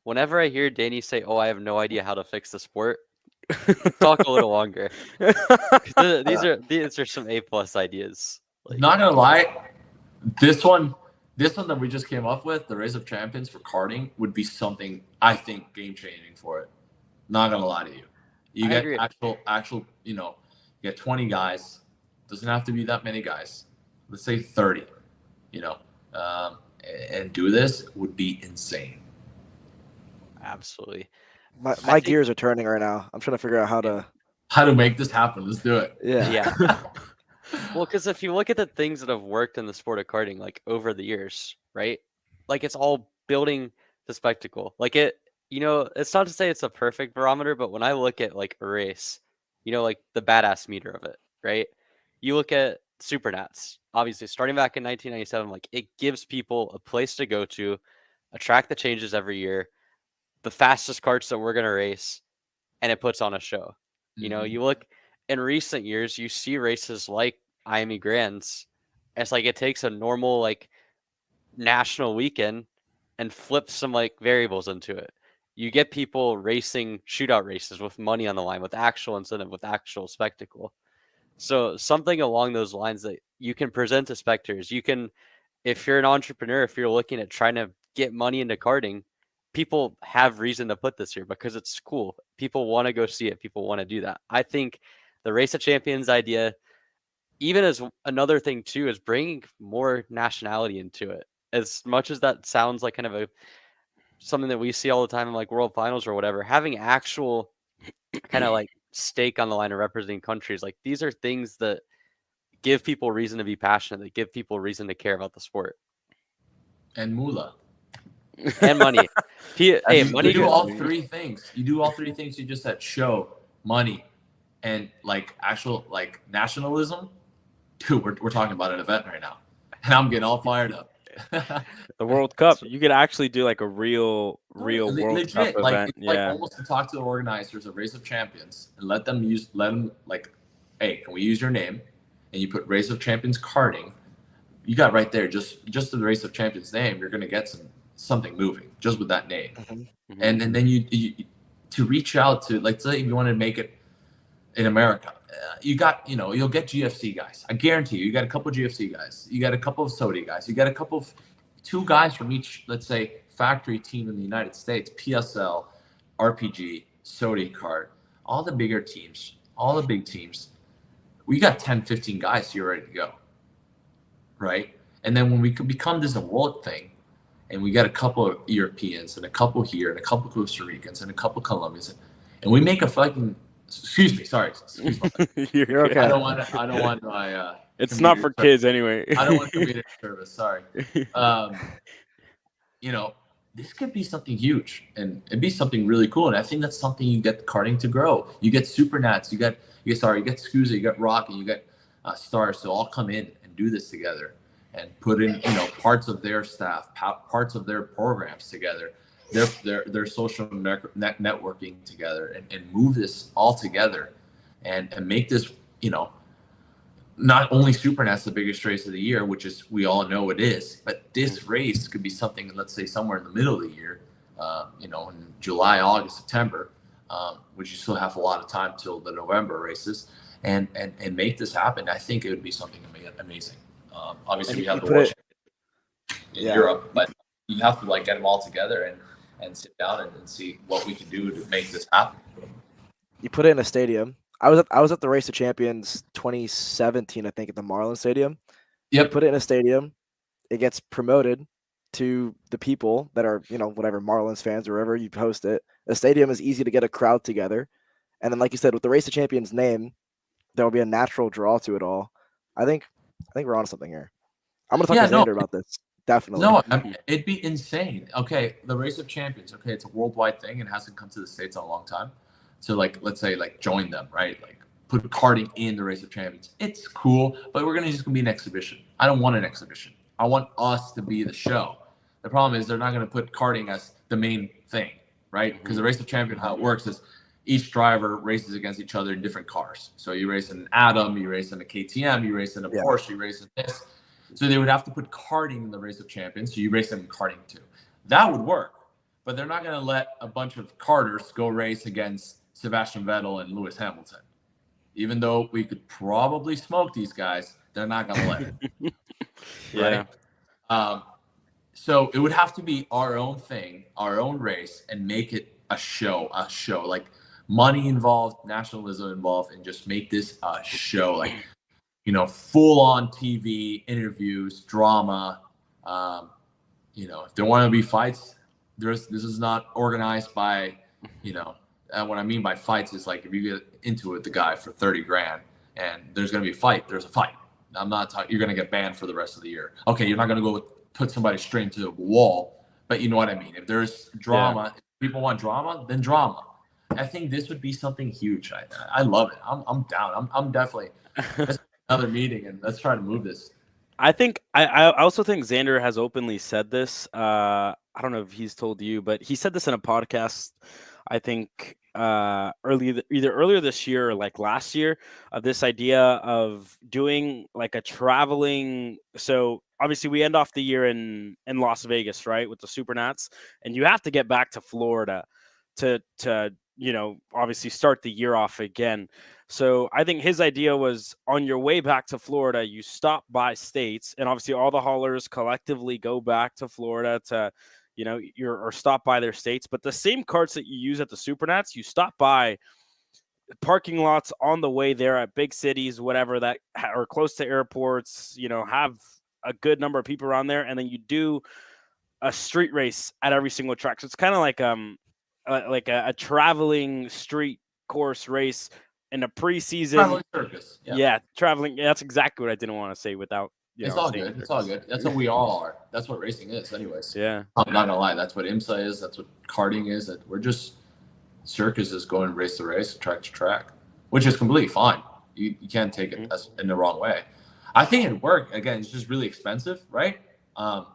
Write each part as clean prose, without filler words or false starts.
whenever I hear Danny say, "Oh, I have no idea how to fix the sport," talk a little longer. 'Cause these are some A+ ideas. Like, Not gonna lie, this one, that we just came up with, the Race of Champions for karting, would be something I think game changing for it. Not gonna lie to you. You I get agree. actual, you get 20 guys. Doesn't have to be that many guys. Let's say 30. You know, um, and do this would be insane. Absolutely. My I my think, gears are turning right now. I'm trying to figure out how to. How to make this happen? Let's do it. Yeah. yeah. Well, because if you look at the things that have worked in the sport of karting, like over the years, right? Like it's all building the spectacle. Like it's not to say it's a perfect barometer, but when I look at like a race, like the badass meter of it, right? You look at Supernats, obviously starting back in 1997, like it gives people a place to go to, a track that changes every year, the fastest karts that we're gonna race, and it puts on a show. You look in recent years, you see races like Miami Grands. It's like it takes a normal like national weekend and flips some like variables into it. You get people racing shootout races with money on the line, with actual incentive, with actual spectacle. So something along those lines that you can present to spectators. You can, if you're an entrepreneur, if you're looking at trying to get money into karting, people have reason to put this here because it's cool. People want to go see it. People want to do that. I think the Race of Champions idea, even as another thing too, is bringing more nationality into it. As much as that sounds like kind of something that we see all the time in like world finals or whatever, having actual kind of like stake on the line of representing countries, like these are things that give people reason to be passionate, that give people reason to care about the sport. And moolah. And money. Hey, money. You do all three things. You do all three things you just said: show, money, and like actual like nationalism. Dude, we're talking about an event right now, and I'm getting all fired up. The World Cup. You could actually do like a real World legit, Cup like event. it's like Yeah. almost to talk to the organizers of Race of Champions and let them like, hey, can we use your name? And you put Race of Champions karting. You got right there, just the Race of Champions name, you're gonna get something moving just with that name. Mm-hmm. And then you to reach out to, like, say if you want to make it in America, you got, you'll get GFC guys. I guarantee you got a couple of GFC guys. You got a couple of Sodi guys. You got a couple of 2 guys from each, let's say, factory team in the United States, PSL, RPG, Sodi Kart, all the bigger teams, all the big teams. We got 10, 15 guys here ready to go. Right? And then when we could become this a world thing, and we got a couple of Europeans and a couple here and a couple of Costa Ricans and a couple of Colombians, and we make a fucking, excuse me, You're okay. I don't want my It's not for kids anyway. I don't want community service. Sorry. This could be something huge, and it'd be something really cool. And I think that's something you get karting to grow. You get Supernats, you get Scusa, you got Rocky, you get Stars to all come in and do this together and put in, parts of their staff, parts of their programs together, their social networking together, and move this all together and make this, not only Supernat's the biggest race of the year, which is, we all know it is, but this race could be something, let's say somewhere in the middle of the year, in July, August, September, which you still have a lot of time till the November races, and make this happen. I think it would be something amazing. Obviously, we have the World in Europe, but you have to get them all together and sit down and see what we can do to make this happen. You put it in a stadium. I was at the Race of Champions 2017, I think, at the Marlins Stadium. Yep. You put it in a stadium. It gets promoted to the people that are, whatever, Marlins fans or wherever you post it. A stadium is easy to get a crowd together. And then, like you said, with the Race of Champions name, there will be a natural draw to it all. I think we're on something here. I'm going to talk to Xander about this. Definitely. No, it'd be insane. Okay, the Race of Champions. Okay, it's a worldwide thing. It hasn't come to the States in a long time. So, let's say, join them, right? Put karting in the Race of Champions. It's cool, but we're just gonna be an exhibition. I don't want an exhibition. I want us to be the show. The problem is they're not gonna put karting as the main thing, right? Because the Race of Champions, how it works is each driver races against each other in different cars. So you race in an Atom, you race in a KTM, you race in a Porsche, you race in this. So they would have to put karting in the Race of Champions. So you race them in karting too. That would work. but they're not going to let a bunch of karters go race against Sebastian Vettel and Lewis Hamilton. Even though we could probably smoke these guys, they're not going to let it. Yeah. Right? So it would have to be our own thing, our own race, and make it a show, like money involved, nationalism involved, and just make this a show, like, full on TV interviews, drama. If there want to be fights, this is not organized by, what I mean by fights is like if you get into it, the guy for 30 grand and there's going to be a fight, there's a fight. I'm not talking, you're going to get banned for the rest of the year. Okay, you're not going to go put somebody straight into the wall, but you know what I mean. If there's drama, if people want drama, then drama. I think this would be something huge. I love it. I'm down. I'm definitely another meeting and let's try to move this. I think I also think Xander has openly said this. I don't know if he's told you, but he said this in a podcast. I think either earlier this year or like last year, of this idea of doing like a traveling. So obviously we end off the year in Las Vegas, right, with the Supernats, and you have to get back to Florida to obviously start the year off again. So I think his idea was on your way back to Florida, you stop by states, and obviously all the haulers collectively go back to Florida to, or stop by their states. But the same carts that you use at the Supernats, you stop by parking lots on the way there at big cities, whatever that are close to airports, have a good number of people around there, and then you do a street race at every single track. So it's kind of like a traveling street course race in a preseason. Traveling circus. Yeah, traveling. Yeah, that's exactly what I didn't want to say without. It's all good. It's all good. That's what we all are. That's what racing is, anyways. Yeah. I'm not gonna lie. That's what IMSA is. That's what karting is. That we're just circuses going race to race, track to track, which is completely fine. You can't take it as in the wrong way. I think it worked. Again, it's just really expensive, right? A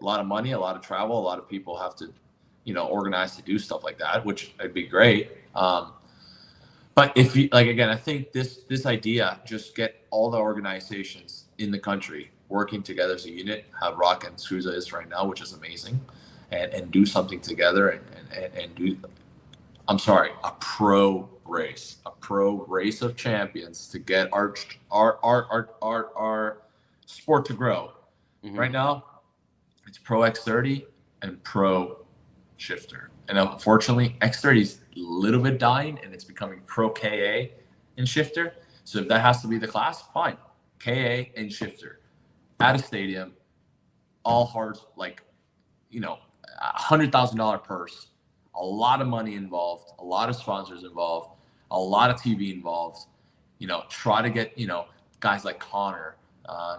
lot of money, a lot of travel, a lot of people have to, organize to do stuff like that, which would be great. But if you again, I think this idea, just get all the organizations in the country working together as a unit, how Rock and Souza is right now, which is amazing, and do something together and do. I'm sorry, a pro race of champions to get our sport to grow. Mm-hmm. Right now, it's Pro X30 and Pro Shifter. And unfortunately, X30 is a little bit dying and it's becoming Pro KA and Shifter. So if that has to be the class, fine. KA and Shifter at a stadium, all hard, $100,000 purse, a lot of money involved, a lot of sponsors involved, a lot of TV involved. Try to get, guys like Connor,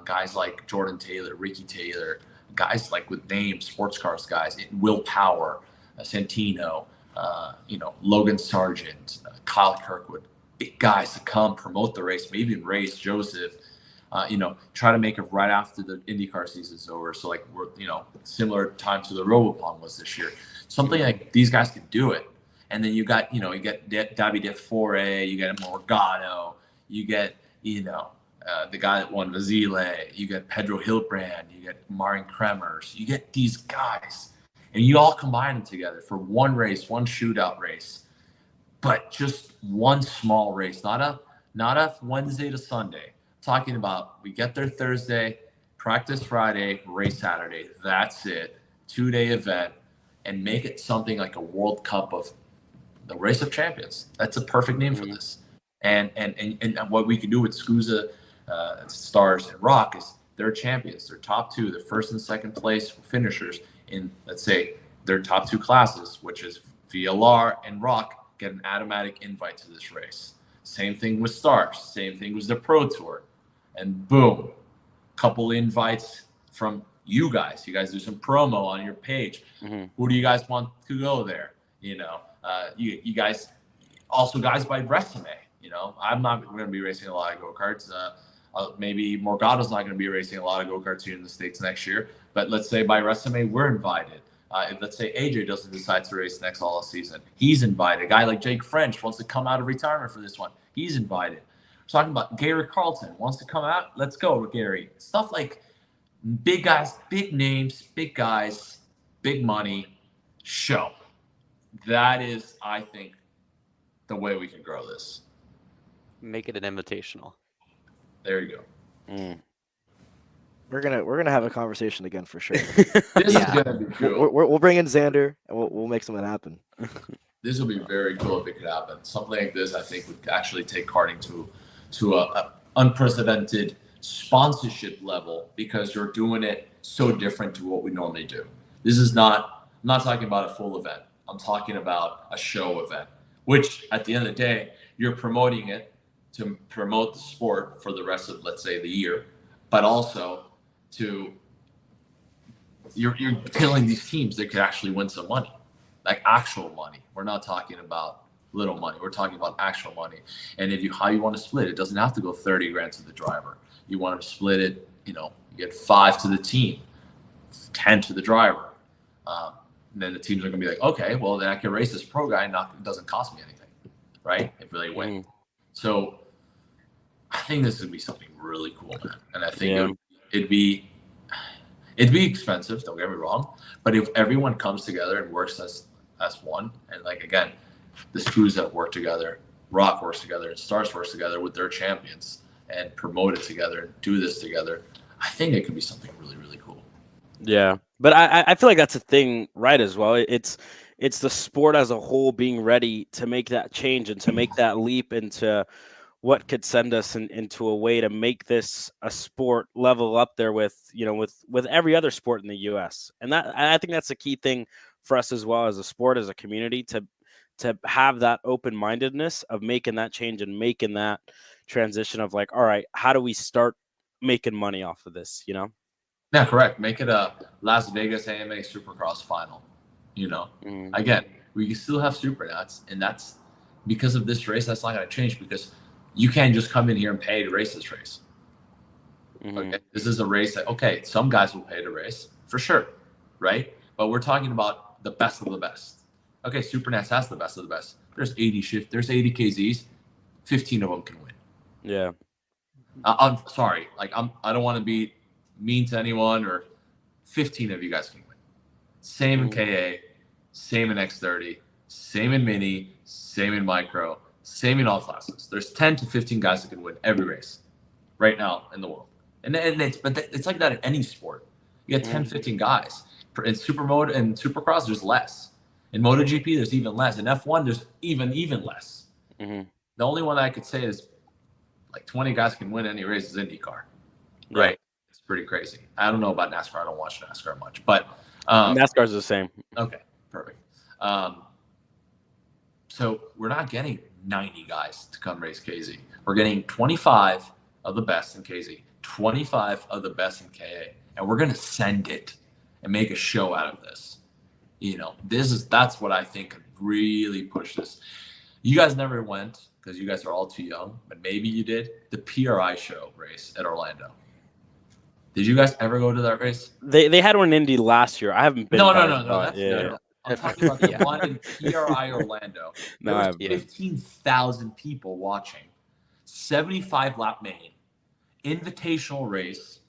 guys like Jordan Taylor, Ricky Taylor, guys like with names, sports cars guys, Will Power, Santino, Logan Sargent, Kyle Kirkwood, big guys to come promote the race, maybe even race Joseph, try to make it right after the IndyCar season's over. So we're, similar time to the Robopong was this year. Something like these guys can do it. And then you get Davide Fore, you get Morgado, you get, the guy that won Vasile, you get Pedro Hilbrand, you get Marin Kremers, you get these guys, and you all combine them together for one race, one shootout race, but just one small race, not a Wednesday to Sunday. Talking about we get there Thursday, practice Friday, race Saturday. That's it. 2-day event, and make it something like a World Cup of the Race of Champions. That's a perfect name for this. And what we can do with Scusa, Stars, and Rock is they're champions. They're top two. They're first and second place finishers in, let's say, their top two classes, which is VLR and Rock, get an automatic invite to this race. Same thing with Stars. Same thing with the Pro Tour. And boom, couple invites from you guys. You guys do some promo on your page. Mm-hmm. Who do you guys want to go there? You guys, also guys by resume. I'm not going to be racing a lot of go-karts. Maybe Morgado's not going to be racing a lot of go-karts here in the States next year. But let's say by resume, we're invited. If let's say AJ doesn't decide to race next all season, he's invited. A guy like Jake French wants to come out of retirement for this one. He's invited. We're talking about Gary Carlton wants to come out. Let's go, Gary. Stuff like big guys, big names, big guys, big money. show. That is, I think, the way we can grow this. Make it an invitational. There you go. Mm. We're gonna have a conversation again for sure. This Yeah. is gonna be cool. We'll bring in Xander and we'll make something happen. This will be very cool if it could happen. Something like this, I think, would actually take karting to a unprecedented sponsorship level because you're doing it so different to what we normally do. This is not. I'm not talking about a full event. I'm talking about a show event, which at the end of the day, you're promoting it to promote the sport for the rest of, let's say, the year, but also to you're killing these teams that could actually win some money, like actual money. We're not talking about little money. We're talking about actual money. And how you want to split it doesn't have to go 30 grand to the driver. You want to split it, you get 5 to the team, 10 to the driver. And then the teams are going to be like, okay, well, then I can race this pro guy and it doesn't cost me anything, right? If they win. So I think this would be something really cool, man. And I think it'd be expensive, don't get me wrong. But if everyone comes together and works as one, and like, again, the Screws that work together, Rock works together, and Stars works together with their champions and promote it together and do this together, I think it could be something really, really cool. Yeah, but I feel like that's a thing, right? As well, it's the sport as a whole being ready to make that change and to make that leap into what could send us into a way to make this a sport level up there with every other sport in the U.S. And I think that's a key thing for us as well as a sport, as a community, to have that open-mindedness of making that change and making that transition of like, all right, how do we start making money off of this? Yeah, correct. Make it a Las Vegas AMA Supercross final. Again, we can still have Supernats, and that's because of this race. That's not going to change because you can't just come in here and pay to race this race. Okay, this is a race that some guys will pay to race for sure, right? But we're talking about the best of the best. Okay, Supernats has the best of the best. There's 80 KZs, 15 of them can win. Yeah. I'm sorry, I don't want to be mean to anyone, or 15 of you guys can win. Same in KA, same in X30, same in Mini, same in Micro, same in all classes. There's 10 to 15 guys that can win every race right now in the world. And it's like that in any sport. You got 10, 15 guys. In Supermode and Supercross, there's less. In MotoGP, there's even less. In F1, there's even less. The only one I could say is like 20 guys can win any race is IndyCar. Right? Yeah. It's pretty crazy. I don't know about NASCAR. I don't watch NASCAR much. But NASCAR's the same. Okay, perfect. So we're not getting 90 guys to come race KZ. We're getting 25 of the best in KZ, 25 of the best in KA, and we're going to send it and make a show out of this. That's what I think could really push this. You guys never went because you guys are all too young, but maybe you did. The PRI show race at Orlando. Did you guys ever go to that race? They had one in Indy last year. I haven't been. No. No. I'm talking about the one in PRI Orlando. There was 15,000 people watching. 75 lap main. Invitational race.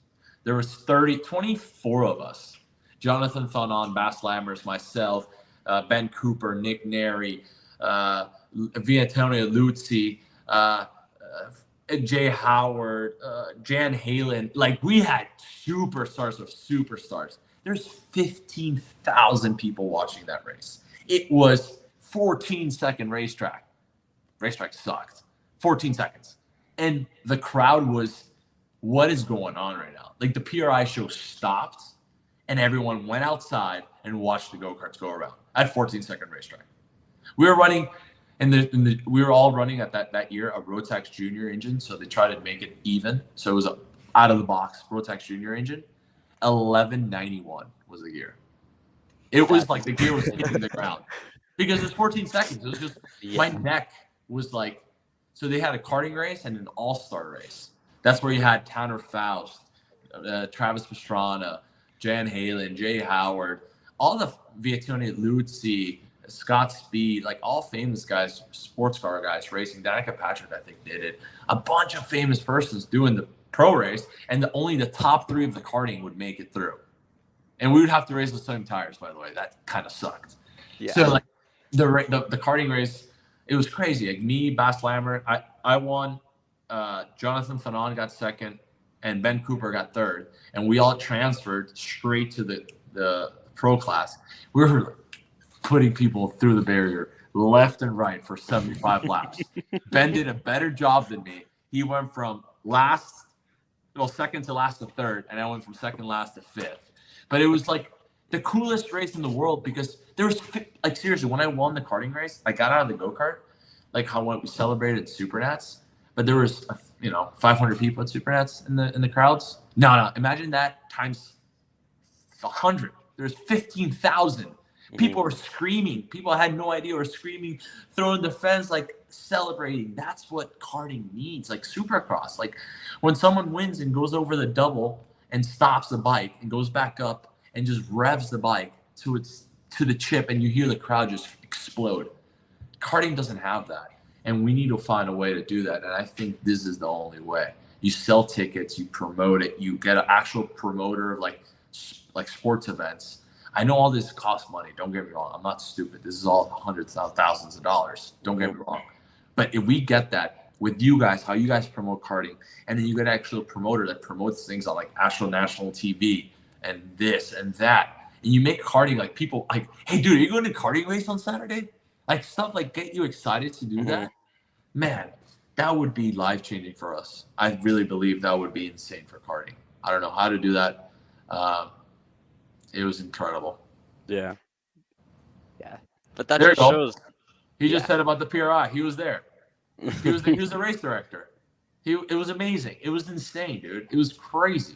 There was 24 of us. Jonathan Thonon, Bass Lammers, myself, Ben Cooper, Nick Neri, Viantonio Luzzi, Jay Howard, Jan Halen. Like, we had superstars of superstars. There's 15,000 people watching that race. It was 14-second racetrack. Racetrack sucked. 14 seconds. And the crowd was, what is going on right now? Like, the PRI show stopped, and everyone went outside and watched the go-karts go around at 14-second racetrack. We were running, we were all running at that year a Rotax Junior engine, so they tried to make it even. So it was a out-of-the-box Rotax Junior engine. 1191 was the gear. It was like the gear was hitting the ground because it's 14 seconds. It was just my neck was like. So they had a karting race and an all-star race. That's where you had Tanner Faust, Travis Pastrana, Jan Halen, Jay Howard, all the Viatonio Luzzi, Scott Speed, like all famous guys, sports car guys racing. Danica Patrick, I think, did it. A bunch of famous persons doing the pro race, and only the top 3 of the karting would make it through. And we would have to race the same tires, by the way. That kind of sucked. Yeah. So like the karting race, it was crazy. Like me, Bas Lambert, I won. Jonathan Fanon got second, and Ben Cooper got third, and we all transferred straight to the pro class. We were putting people through the barrier left and right for 75 laps. Ben did a better job than me. He went from second to last to third, and I went from second last to fifth. But it was like the coolest race in the world because there was like seriously, when I won the karting race, I got out of the go-kart, like how we celebrated Supernats, but there was 500 people at Supernats in the crowds. No, imagine that times 100. There's 15,000. People were screaming. People had no idea were screaming, throwing the fence, like celebrating. That's what karting needs, like Supercross. Like when someone wins and goes over the double and stops the bike and goes back up and just revs the bike to the chip, and you hear the crowd just explode. Karting doesn't have that, and we need to find a way to do that. And I think this is the only way. You sell tickets, you promote it, you get an actual promoter of like sports events. I know all this costs money. Don't get me wrong. I'm not stupid. This is all hundreds of thousands of dollars. Don't get me wrong. But if we get that with you guys, how you guys promote karting, and then you get an actual promoter that promotes things on like actual national TV and this and that, and you make karting like people like, hey, dude, are you going to karting race on Saturday? Like stuff like get you excited to do that. Man, that would be life changing for us. I really believe that would be insane for karting. I don't know how to do that. It was incredible. Yeah. But that There just you go. shows. He just said about the PRI. He was there. He was the race director. It was amazing. It was insane, dude. It was crazy.